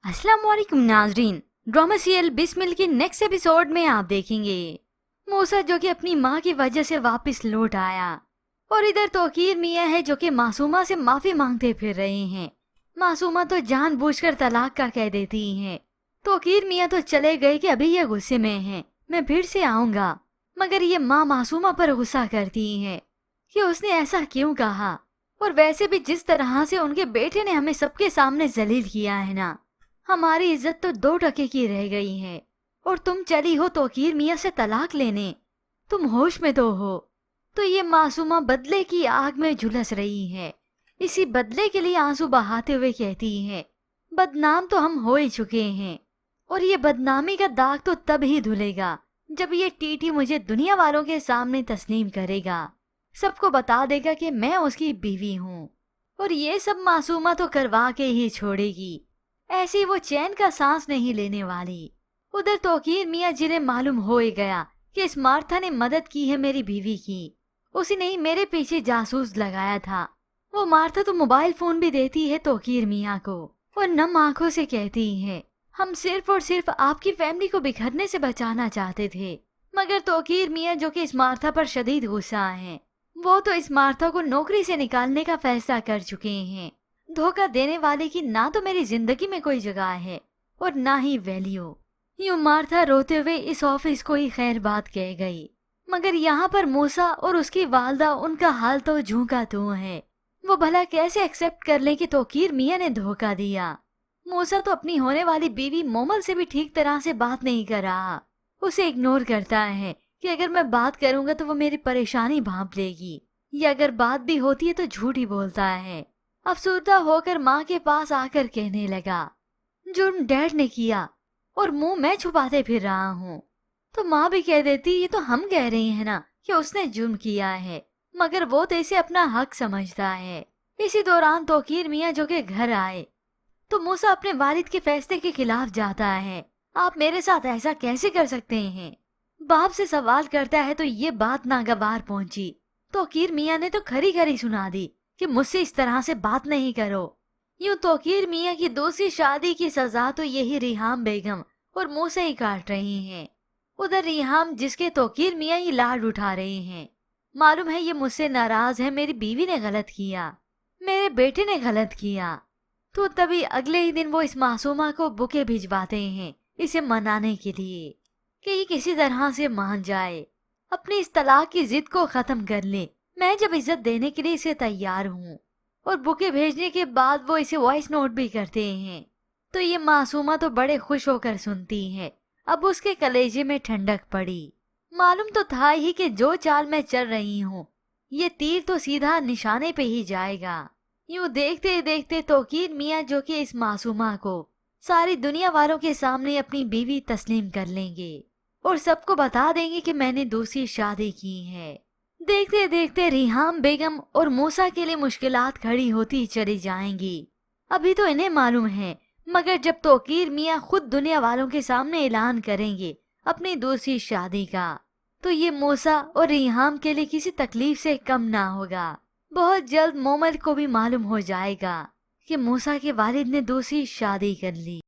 अस्सलाम वालेकुम नाजरीन। ड्रामा सीरियल बिस्मिल के नेक्स्ट एपिसोड में आप देखेंगे मूसा जो कि अपनी माँ की वजह से वापस लौट आया और इधर तौकीर मियाँ है जो कि मासूमा से माफी मांगते फिर रहे हैं। मासूमा तो जानबूझकर तलाक का कह देती हैं। तौकीर मियाँ तो चले गए कि अभी ये गुस्से में हैं, मैं फिर से आऊंगा। मगर ये माँ मासूमा पर गुस्सा करती है कि उसने ऐसा क्यों कहा, और वैसे भी जिस तरह से उनके बेटे ने हमें सबके सामने जलील किया है ना, हमारी इज्जत तो 2 टके की रह गई है। और तुम चली हो तौकीर मियाँ से तलाक लेने, तुम होश में तो हो। तो ये मासूमा बदले की आग में झुलस रही है। इसी बदले के लिए आंसू बहाते हुए कहती है, बदनाम तो हम हो ही चुके हैं, और ये बदनामी का दाग तो तब ही धुलेगा जब ये टीटी मुझे दुनिया वालों के सामने तस्लीम करेगा, सबको बता देगा कि मैं उसकी बीवी हूँ। और ये सब मासूमा तो करवा के ही छोड़ेगी, ऐसी वो चैन का सांस नहीं लेने वाली। उधर तौकीर मियाँ जिन्हें मालूम हो ही गया कि इस मार्था ने मदद की है मेरी बीवी की, उसी ने ही मेरे पीछे जासूस लगाया था। वो मार्था तो मोबाइल फोन भी देती है तौकीर मियाँ को और नम आंखों से कहती है, हम सिर्फ और सिर्फ आपकी फैमिली को बिखरने से बचाना चाहते थे। मगर तौकीर मियाँ जो कि इस मार्था पर शदीद गुस्सा है, वो तो इस मार्था को नौकरी से निकालने का फैसला कर चुके हैं। धोखा देने वाले की ना तो मेरी जिंदगी में कोई जगह है और ना ही वैल्यू। यूं मार्था रोते हुए इस ऑफिस को ही खैर बात कह गई। मगर यहाँ पर मूसा और उसकी वालदा, उनका हाल तो झूका तू है। वो भला कैसे एक्सेप्ट कर ले कि तौकीर मियाँ ने धोखा दिया। मूसा तो अपनी होने वाली बीवी मोमल से भी ठीक तरह से बात नहीं कर रहा, उसे इग्नोर करता है कि अगर मैं बात करूंगा तो वो मेरी परेशानी भांप लेगी, या अगर बात भी होती है तो झूठ ही बोलता है। अफसरदा होकर माँ के पास आकर कहने लगा, जुर्म डैड ने किया और मुंह मैं छुपाते फिर रहा हूँ। तो माँ भी कह देती, ये तो हम कह रहे हैं ना कि उसने जुर्म किया है, मगर वो तो इसे अपना हक समझता है। इसी दौरान तौकीर मियाँ जो के घर आए तो मूसा अपने वालिद के फैसले के खिलाफ जाता है। आप मेरे साथ ऐसा कैसे कर सकते हैं? बाप से सवाल करता है तो ये बात नागवार पहुंची। तौकीर मियाँ ने तो खरी खरी सुना दी कि मुझसे इस तरह से बात नहीं करो। यूं तौकीर मियाँ की दूसरी शादी की सजा तो यही रिहाम बेगम और मूसा ही काट रही हैं। उधर रिहाम जिसके तौकीर मियाँ ही लाड उठा रहे हैं। मालूम है ये मुझसे नाराज है, मेरी बीवी ने गलत किया, मेरे बेटे ने गलत किया। तो तभी अगले ही दिन वो इस मासूमा को बुके भिजवाते हैं इसे मनाने के लिए कि ये किसी तरह से मान जाए, अपनी इस तलाक की जिद को खत्म कर ले। मैं जब इज्जत देने के लिए इसे तैयार हूँ। और बुके भेजने के बाद वो इसे वॉइस नोट भी करते हैं। तो ये मासूमा तो बड़े खुश होकर सुनती है। अब उसके कलेजे में ठंडक पड़ी। मालूम तो था ही कि जो चाल मैं चल रही हूँ, ये तीर तो सीधा निशाने पे ही जाएगा। यूं देखते देखते तौकीर मियाँ जो कि इस मासूमा को सारी दुनिया वालों के सामने अपनी बीवी तस्लीम कर लेंगे और सबको बता देंगे कि मैंने दूसरी शादी की है। देखते देखते रिहाम बेगम और मूसा के लिए मुश्किलात खड़ी होती चली जाएंगी। अभी तो इन्हें मालूम है, मगर जब तौकीर मियाँ खुद दुनिया वालों के सामने ऐलान करेंगे अपनी दूसरी शादी का, तो ये मूसा और रिहाम के लिए किसी तकलीफ से कम ना होगा। बहुत जल्द मोमल को भी मालूम हो जाएगा कि मूसा के वालिद ने दूसरी शादी कर ली।